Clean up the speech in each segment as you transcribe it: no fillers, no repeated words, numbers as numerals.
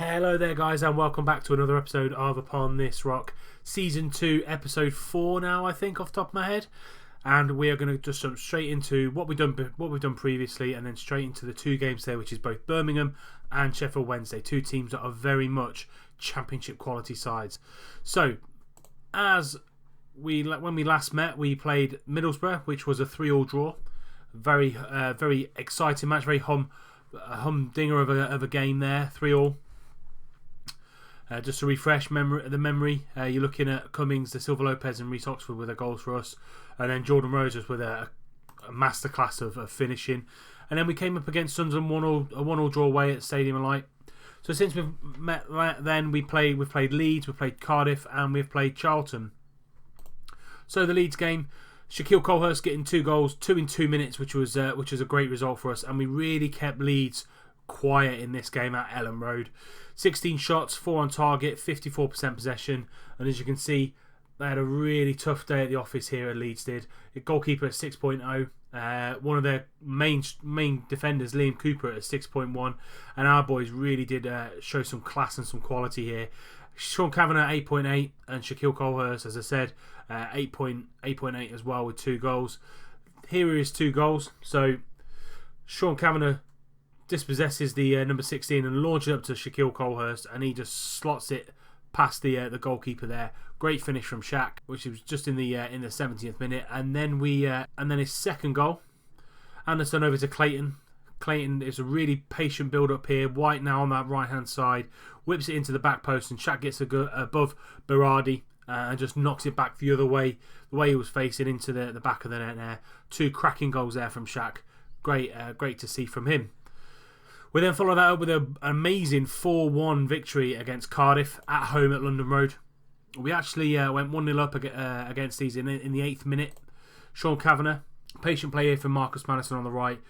Hello there guys, and welcome back to another episode of Upon This Rock, Season 2, Episode 4 now, I think, off the top of my head. And we are going to just jump straight into what we've done previously, and then straight into the two games there, which is both Birmingham and Sheffield Wednesday, two teams that are very much championship quality sides. So, when we last met, we played Middlesbrough, which was a 3-3 draw. Very exciting match, very humdinger of a game there, 3-3. Just to refresh the memory, you're looking at Cummings, De Silva Lopez and Reece Oxford with their goals for us, and then Jordan Rogers with a masterclass of finishing. And then we came up against Sunderland, a 1-1 draw away at Stadium of Light. So since we've met then, we've played Leeds, we've played Cardiff, and we've played Charlton. So the Leeds game, Shaquille Colhurst getting 2 goals, 2 in 2 minutes, which was a great result for us, and we really kept Leeds quiet in this game at Ellen Road. 16 shots, 4 on target, 54% possession, and as you can see, they had a really tough day at the office here at Leeds did. The goalkeeper at 6.0, one of their main defenders, Liam Cooper, at 6.1, and our boys really did show some class and some quality here. Sean Kavanagh 8.8 and Shaquille Colhurst, as I said, 8.8 as well with 2 goals. Here are his 2 goals. So Sean Kavanagh dispossesses the number 16 and launches it up to Shaquille Colhurst, and he just slots it past the goalkeeper there. Great finish from Shaq, which was just in the 70th minute, and then his second goal, Anderson over to Clayton. Clayton is a really patient build up here. White now on that right hand side, whips it into the back post, and Shaq gets above Berardi and just knocks it back the other way, the way he was facing into the back of the net there. 2 cracking goals there from Shaq. Great to see from him. We then follow that up with an amazing 4-1 victory against Cardiff at home at London Road. We actually went 1-0 up against these in the 8th minute. Sean Kavanagh, patient play here from Marcus Madison on the right,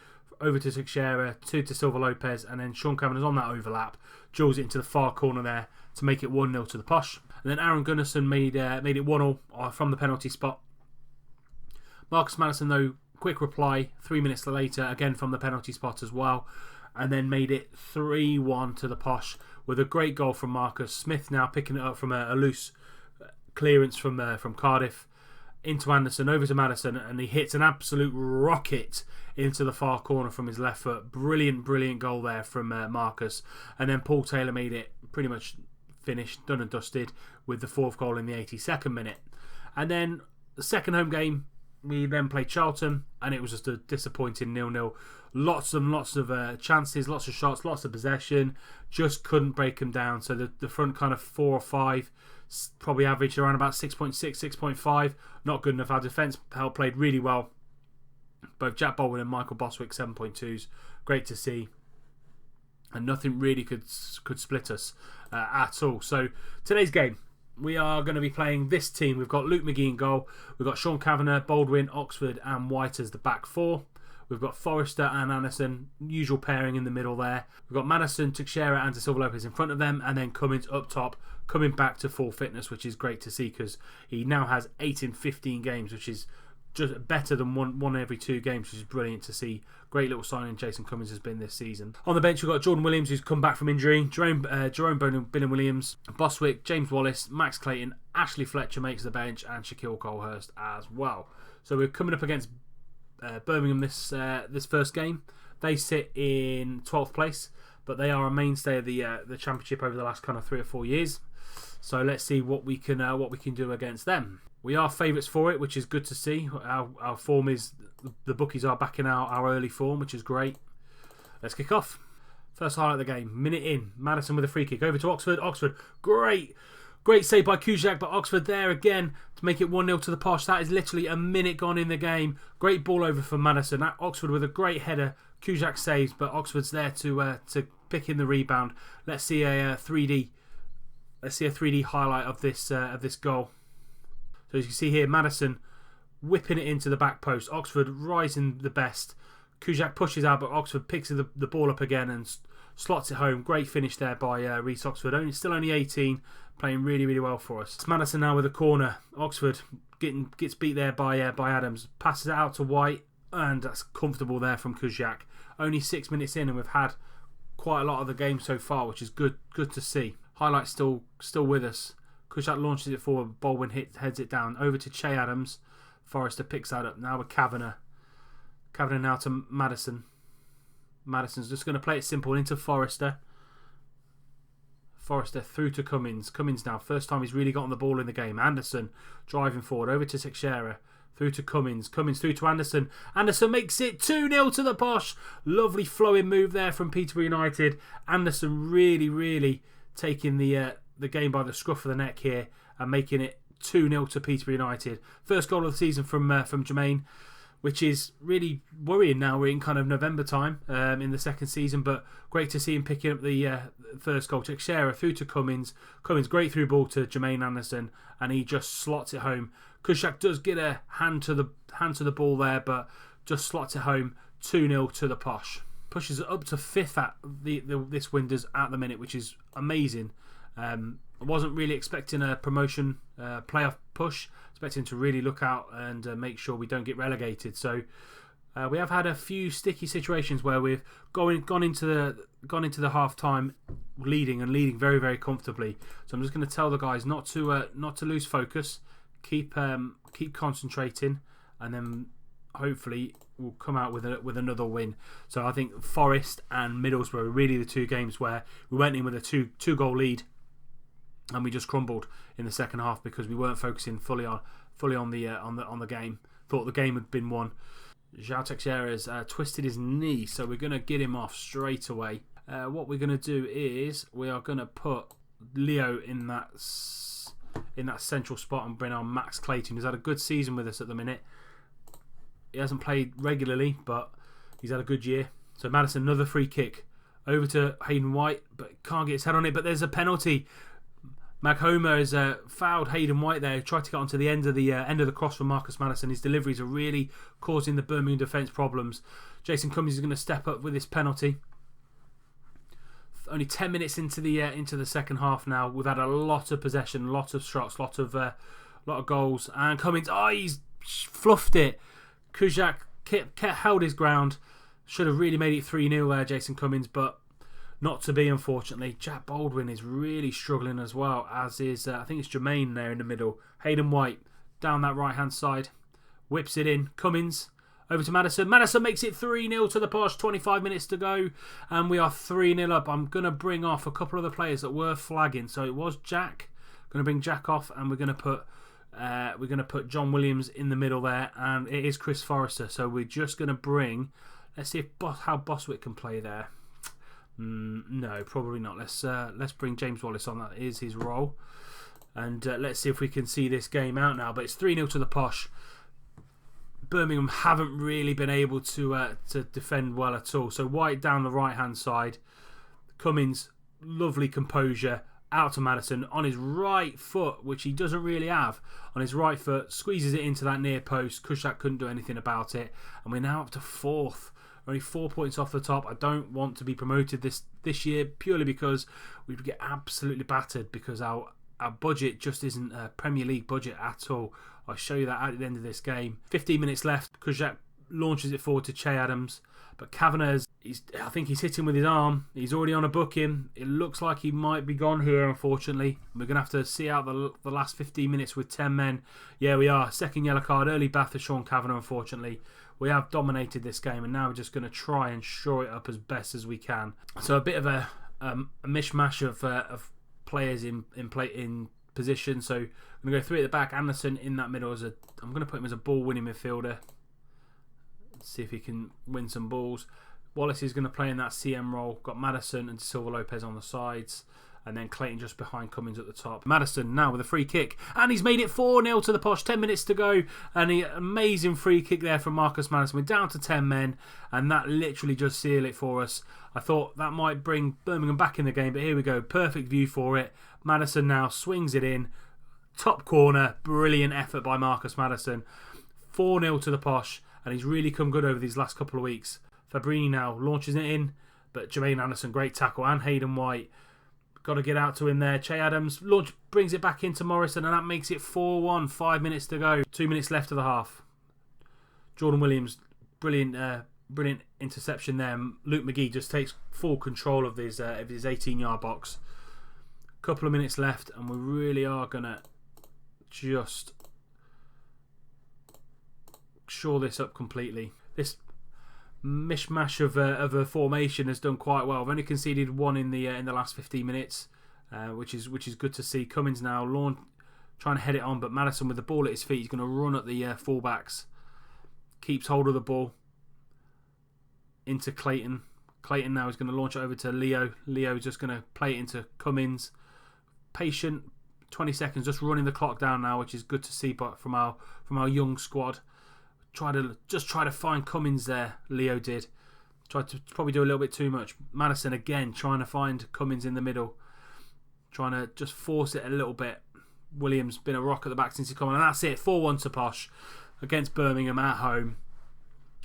over to Teixeira, to De Silva Lopez, and then Sean Kavanagh's on that overlap, drills it into the far corner there to make it 1-0 to the Posh. And then Aaron Gunnarsson made it 1-0 from the penalty spot. Marcus Madison, though, quick reply 3 minutes later, again from the penalty spot as well, and then made it 3-1 to the Posh with a great goal from Marcus. Smith now picking it up from a loose clearance from Cardiff into Anderson, over to Madison, and he hits an absolute rocket into the far corner from his left foot. Brilliant goal there from Marcus. And then Paul Taylor made it pretty much finished, done and dusted, with the 4th goal in the 82nd minute. And then the second home game, we then played Charlton, and it was just a disappointing 0-0. Lots of chances, lots of shots, lots of possession. Just couldn't break them down. So the front kind of 4 or 5 probably averaged around about 6.6, 6.5. Not good enough. Our defence played really well. Both Jack Baldwin and Michael Boswick 7.2s. Great to see. And nothing really could split us at all. So today's game, we are going to be playing this team. We've got Luke McGee in goal. We've got Sean Kavanagh, Baldwin, Oxford and White as the back 4. We've got Forrester and Anderson, usual pairing in the middle there. We've got Madison, Teixeira and De Silva Lopez in front of them, and then Cummings up top, coming back to full fitness, which is great to see because he now has 8 in 15 games, which is just better than one every 2 games, which is brilliant to see. Great little signing Jason Cummings has been this season. On the bench, we've got Jordan Williams, who's come back from injury, Jerome Billen Williams, Boswick, James Wallace, Max Clayton, Ashley Fletcher makes the bench, and Shaquille Colhurst as well. So we're coming up against Birmingham this first game. They sit in 12th place, but they are a mainstay of the championship over the last kind of 3 or 4 years. So let's see what we can do against them. We are favourites for it, which is good to see. Our form is, the bookies are backing our early form, which is great. Let's kick off. First highlight of the game, minute in, Madison with a free kick over to Oxford. Oxford, great save by Kujak, but Oxford there again to make it 1-0 to the Posh. That is literally a minute gone in the game. Great ball over for Madison. Oxford with a great header. Kujak saves, but Oxford's there to pick in the rebound. Let's see a 3D highlight of this goal. So as you can see here, Madison whipping it into the back post. Oxford rising the best. Kujak pushes out, but Oxford picks the ball up again and slots it home. Great finish there by Reece Oxford. Still only 18, playing really well for us. It's Madison now with a corner. Oxford gets beat there by Adams. Passes it out to White, and that's comfortable there from Kujak. Only 6 minutes in, and we've had quite a lot of the game so far, which is good to see. Highlights still with us. Kushak launches it forward, Baldwin heads it down. Over to Che Adams. Forrester picks that up. Now with Kavanagh. Kavanagh now to Maddison. Maddison's just going to play it simple into Forrester. Forrester through to Cummins. Cummins now, first time he's really got on the ball in the game. Anderson driving forward, over to Teixeira. Through to Cummins. Cummins through to Anderson. Anderson makes it 2-0 to the Posh. Lovely flowing move there from Peterborough United. Anderson really taking the game by the scruff of the neck here and making it 2-0 to Peterborough United. First goal of the season from Jermaine, which is really worrying now. We're in kind of November time in the second season, but great to see him picking up the first goal. Teixeira through to Cummins. Cummins, great through ball to Jermaine Anderson, and he just slots it home. Kushak does get a hand to the ball there, but just slots it home. 2-0 to the Posh. Pushes it up to 5th at this Winders at the minute, which is amazing. I wasn't really expecting a promotion playoff push. Expecting to really look out and make sure we don't get relegated. So we have had a few sticky situations where we've gone into the half time leading very comfortably. So I'm just going to tell the guys not to lose focus, keep concentrating, and then hopefully we'll come out with another win. So I think Forest and Middlesbrough were really the two games where we went in with a two goal lead, and we just crumbled in the second half because we weren't focusing fully on the game. Thought the game had been won. João Teixeira has twisted his knee, so we're going to get him off straight away. What we're going to do is we are going to put Leo in that central spot and bring on Max Clayton, who's had a good season with us at the minute. He hasn't played regularly, but he's had a good year. So Maddison, another free kick over to Hayden White, but can't get his head on it. But there's a penalty. Maghoma has fouled Hayden White there. He tried to get onto the end of the cross from Marcus Maddison. His deliveries are really causing the Birmingham defence problems. Jason Cummings is going to step up with this penalty. Only 10 minutes into the second half now. We've had a lot of possession, a lot of shots, lot of goals. And Cummings, he's fluffed it. Kushak held his ground. Should have really made it 3-0 there, Jason Cummings, but not to be, unfortunately. Jack Baldwin is really struggling as well, as is, I think it's Jermaine there in the middle. Hayden White down that right-hand side. Whips it in. Cummins over to Maddison. Maddison makes it 3-0 to the Posh. 25 minutes to go, and we are 3-0 up. I'm going to bring off a couple of the players that were flagging. So it was Jack. Going to bring Jack off, and we're going to put John Williams in the middle there, and it is Chris Forrester. So we're just going to bring... Let's see how Boswick can play there. No, probably not. Let's bring James Wallace on. That is his role. And let's see if we can see this game out now. But it's 3-0 to the Posh. Birmingham haven't really been able to defend well at all. So White down the right-hand side. Cummins, lovely composure. Out to Maddison on his right foot, which he doesn't really have. On his right foot, squeezes it into that near post. Kushak couldn't do anything about it. And we're now up to 4th. Only 4 points off the top. I don't want to be promoted this year purely because we would get absolutely battered because our budget just isn't a Premier League budget at all. I'll show you that at the end of this game. 15 minutes left. Kushak launches it forward to Che Adams. But Kavanagh, I think he's hitting with his arm. He's already on a booking. It looks like he might be gone here, unfortunately. We're going to have to see out the last 15 minutes with 10 men. Yeah, we are. Second yellow card. Early bath for Sean Kavanagh, unfortunately. We have dominated this game, and now we're just going to try and shore it up as best as we can. So a bit of a mishmash of players in position. So I'm going to go 3 at the back. Anderson in that middle. I'm going to put him as a ball-winning midfielder. See if he can win some balls. Wallace is going to play in that CM role. Got Maddison and Silva Lopez on the sides, and then Clayton just behind Cummins at the top. Maddison now with a free kick, and he's made it 4-0 to the Posh. 10 minutes to go, and an amazing free kick there from Marcus Maddison. We're down to 10 men, and that literally just sealed it for us. I thought that might bring Birmingham back in the game, but here we go. Perfect view for it. Maddison now swings it in. Top corner. Brilliant effort by Marcus Maddison. 4-0 to the Posh. And he's really come good over these last couple of weeks. Fabrini now launches it in. But Jermaine Anderson, great tackle. And Hayden White. Got to get out to him there. Che Adams brings it back into Morrison. And that makes it 4-1. 5 minutes to go. 2 minutes left of the half. Jordan Williams, brilliant brilliant interception there. Luke McGee just takes full control of his 18-yard box. Couple of minutes left, and we really are gonna just shore this up completely. This mishmash of a formation has done quite well. I've only conceded one in the last 15 minutes, which is good to see. Cummins now trying to head it on, but Maddison with the ball at his feet, he's going to run at the fullbacks. Keeps hold of the ball into Clayton. Clayton now is going to launch it over to Leo. Leo's just going to play it into Cummins. Patient, 20 seconds, just running the clock down now, which is good to see. But from our young squad, try to find Cummins there. Leo did. Tried to probably do a little bit too much. Maddison again trying to find Cummins in the middle, trying to just force it a little bit. Williams been a rock at the back since he come on, and that's it. 4-1 to Posh against Birmingham at home.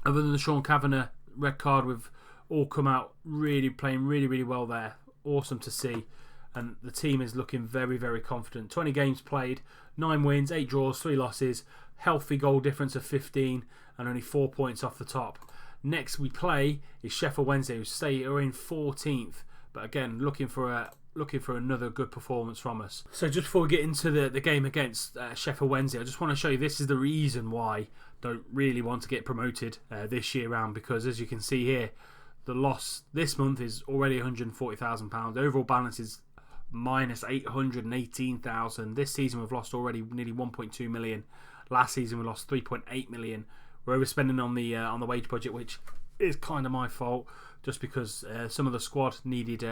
Other than the Sean Kavanagh red card, we've all come out playing really well there. Awesome to see. And the team is looking very, very confident. 20 games played, 9 wins, 8 draws, 3 losses, healthy goal difference of 15, and only 4 points off the top. Next we play is Sheffield Wednesday, who are in 14th, but again looking for another good performance from us. So just before we get into the game against Sheffield Wednesday, I just want to show you this is the reason why I don't really want to get promoted this year round, because as you can see here, the loss this month is already £140,000. The overall balance is minus 818,000. This season we've lost already nearly 1.2 million. Last season we lost 3.8 million. We're overspending on the wage budget, which is kind of my fault, just because some of the squad needed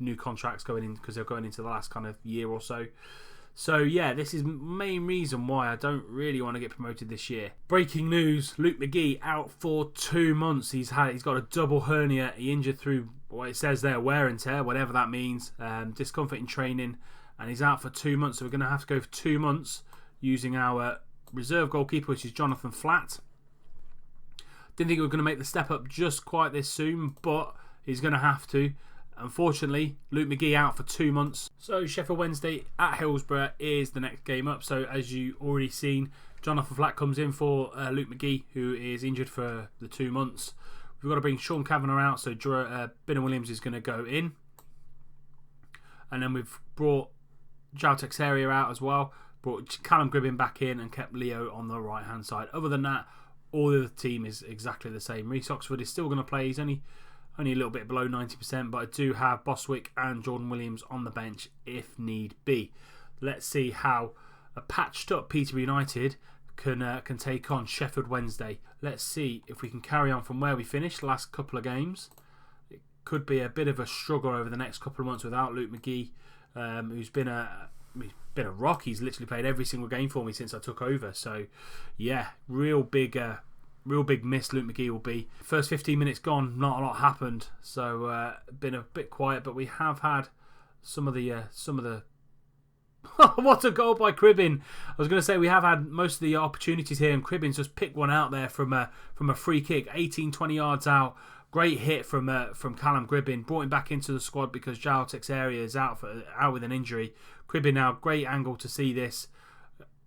new contracts going in, because they're going into the last kind of year or so. So yeah, this is the main reason why I don't really want to get promoted this year. Breaking news: Luke McGee out for 2 months. He's got a double hernia. He injured through what it says there, wear and tear, whatever that means. Discomfort in training, and he's out for 2 months. So we're going to have to go for 2 months using our reserve goalkeeper, which is Jonathan Flatt. Didn't think we were going to make the step up just quite this soon, but he's going to have to. Unfortunately, Luke McGee out for 2 months. So Sheffield Wednesday at Hillsborough is the next game up. So as you already seen, Jonathan Flatt comes in for Luke McGee, who is injured for the 2 months. We've got to bring Sean Kavanagh out, so Ben Williams is going to go in. And then we've brought João Teixeira out as well. Brought Callum Gribbin back in and kept Leo on the right hand side. Other than that, all of the team is exactly the same. Reece Oxford is still going to play. He's only a little bit below 90%, but I do have Boswick and Jordan Williams on the bench if need be. Let's see how a patched up Peterborough United can take on Sheffield Wednesday. Let's see if we can carry on from where we finished the last couple of games. It could be a bit of a struggle over the next couple of months without Luke McGee, who's been a rock. He's literally played every single game for me since I took over. So yeah, real big miss Luke McGee will be. First 15 minutes gone, not a lot happened, so been a bit quiet, but we have had some of the what a goal by Cribbin. I was going to say we have had most of the opportunities here, and Cribbin's just picked one out there from a free kick, 18-20 yards out. Great hit from Callum Gribbin. Brought him back into the squad because João Teixeira is out with an injury. Cribbin now, great angle to see this.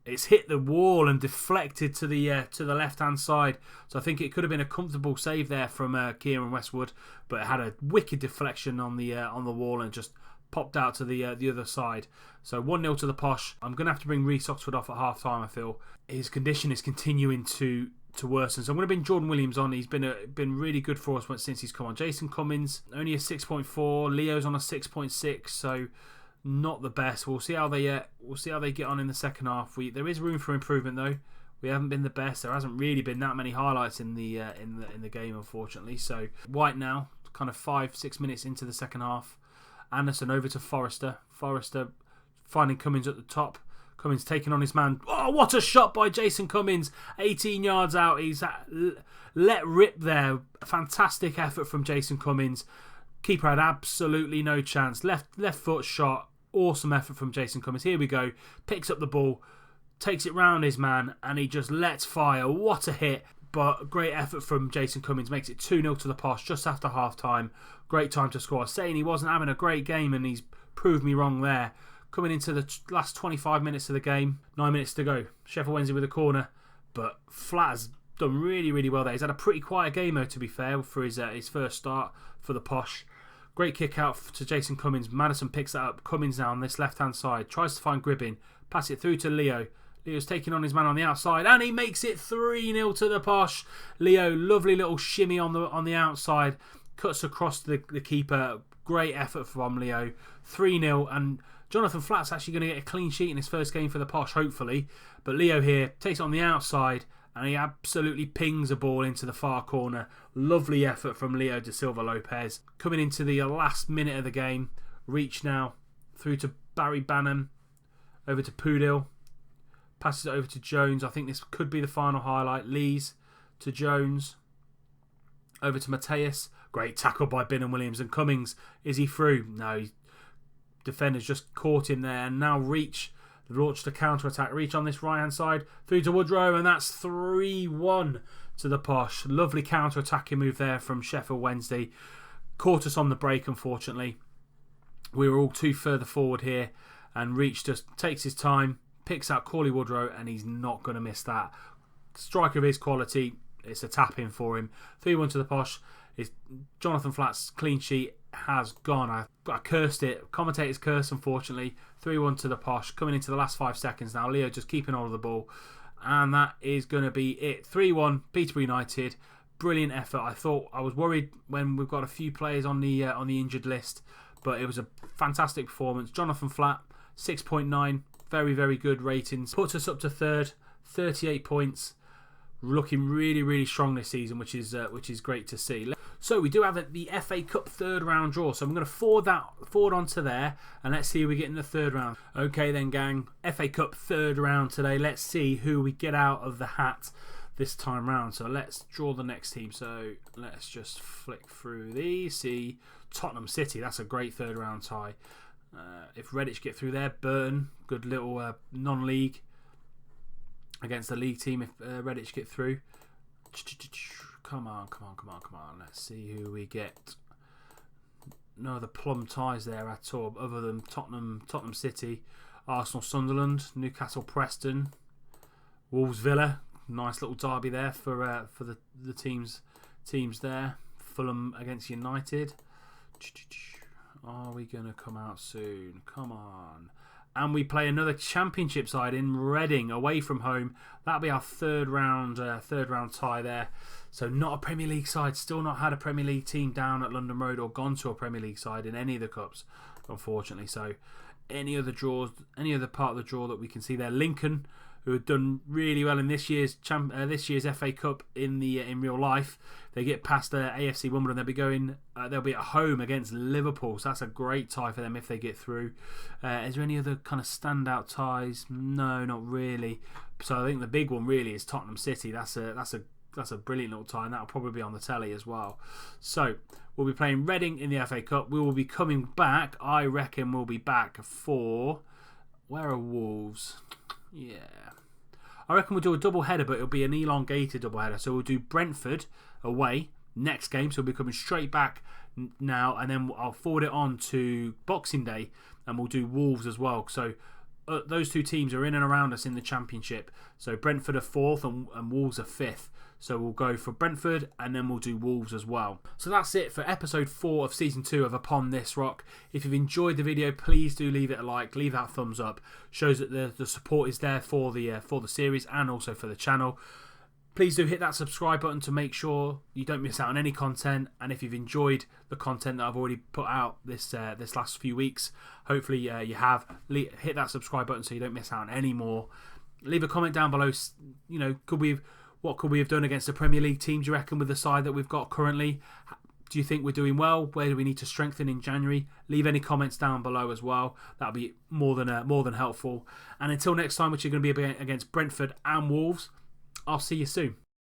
It's hit the wall and deflected to the left hand side. So I think it could have been a comfortable save there from Kieran Westwood, but it had a wicked deflection on the wall and just popped out to the other side. So 1-0 to the Posh. I'm going to have to bring Reece Oxford off at half time. I feel his condition is continuing to worsen. So I'm going to bring Jordan Williams on. He's been really good for us since he's come on. Jason Cummins only a 6.4. Leo's on a 6.6. So not the best. We'll see how they get on in the second half. There is room for improvement though. We haven't been the best. There hasn't really been that many highlights in the game, unfortunately. So White now, kind of 5-6 minutes into the second half. Anderson over to Forrester. Forrester finding Cummins at the top. Cummins taking on his man. Oh, what a shot by Jason Cummins. 18 yards out. He's let rip there. Fantastic effort from Jason Cummins. Keeper had absolutely no chance. Left foot shot. Awesome effort from Jason Cummins. Here we go. Picks up the ball. Takes it round his man. And he just lets fire. What a hit. But great effort from Jason Cummins. Makes it 2-0 to the Posh just after half time. Great time to score. Saying he wasn't having a great game, and he's proved me wrong there. Coming into the last 25 minutes of the game. 9 minutes to go. Sheffield Wednesday with a corner. But Flatt has done really, really well there. He's had a pretty quiet game, though, to be fair, for his first start for the Posh. Great kick out to Jason Cummings. Maddison picks that up. Cummings now on this left-hand side. Tries to find Gribbin. Pass it through to Leo. Leo's taking on his man on the outside, and he makes it 3-0 to the Posh. Leo, lovely little shimmy on the outside. Cuts across the keeper. Great effort from Leo. 3-0, and Jonathan Flatt's actually going to get a clean sheet in his first game for the Posh, hopefully. But Leo here takes it on the outside, and he absolutely pings a ball into the far corner. Lovely effort from Leo da Silva Lopez. Coming into the last minute of the game. Reach now through to Barry Banham. Over to Pudil. Passes it over to Jones. I think this could be the final highlight. Lees to Jones. Over to Mateus. Great tackle by Binham Williams. And Cummings, is he through? No, defenders just caught him there. And now Reach launched a counter-attack. Reach on this right-hand side. Through to Woodrow. And that's 3-1 to the Posh. Lovely counter-attacking move there from Sheffield Wednesday. Caught us on the break, unfortunately. We were all too further forward here. And Reach just takes his time. Picks out Corley Woodrow, and he's not going to miss that. Striker of his quality, it's a tap-in for him. 3-1 to the Posh. It's Jonathan Flatt's clean sheet has gone. I cursed it. Commentators curse, unfortunately. 3-1 to the Posh. Coming into the last 5 seconds now. Leo just keeping hold of the ball. And that is going to be it. 3-1, Peterborough United. Brilliant effort. I was worried when we've got a few players on the injured list, but it was a fantastic performance. Jonathan Flatt, 6.9. Very, very good ratings. Puts us up to third, 38 points. Looking really, really strong this season, which is great to see. So we do have the FA Cup third round draw. So I'm going to forward onto there, and let's see who we get in the third round. Okay then, gang. FA Cup third round today. Let's see who we get out of the hat this time round. So let's draw the next team. So let's just flick through these. See Tottenham City. That's a great third round tie. If Redditch get through there, Burton, good little non-league against the league team. If Redditch get through, come on. Let's see who we get. No other plum ties there at all, other than Tottenham City, Arsenal, Sunderland, Newcastle, Preston, Wolves, Villa. Nice little derby there for the teams there. Fulham against United. Are we going to come out soon? Come on. And we play another championship side in Reading away from home. That'll be our third round tie there. So not a Premier League side. Still not had a Premier League team down at London Road or gone to a Premier League side in any of the cups, unfortunately. So any other part of the draw that we can see there. Lincoln, who have done really well in this year's FA Cup in real life. They get past AFC Wimbledon. They'll be at home against Liverpool. So that's a great tie for them if they get through. Is there any other kind of standout ties? No, not really. So I think the big one really is Tottenham City. That's a brilliant little tie, and that'll probably be on the telly as well. So we'll be playing Reading in the FA Cup. We will be coming back. I reckon we'll be back for... Where are Wolves? Yeah. I reckon we'll do a double header, but it'll be an elongated double header. So we'll do Brentford away next game. So we'll be coming straight back now, and then I'll forward it on to Boxing Day, and we'll do Wolves as well. So those two teams are in and around us in the Championship. So Brentford are 4th and Wolves are 5th. So we'll go for Brentford, and then we'll do Wolves as well. So that's it for episode 4 of season 2 of Upon This Rock. If you've enjoyed the video, please do leave it a like, leave that thumbs up. Shows that the support is there for the series and also for the channel. Please do hit that subscribe button to make sure you don't miss out on any content. And if you've enjoyed the content that I've already put out this last few weeks, hopefully you have. Hit that subscribe button so you don't miss out on any more. Leave a comment down below. You know, what could we have done against the Premier League team, do you reckon, with the side that we've got currently? Do you think we're doing well? Where do we need to strengthen in January? Leave any comments down below as well. That'll be more than helpful. And until next time, which are going to be against Brentford and Wolves, I'll see you soon.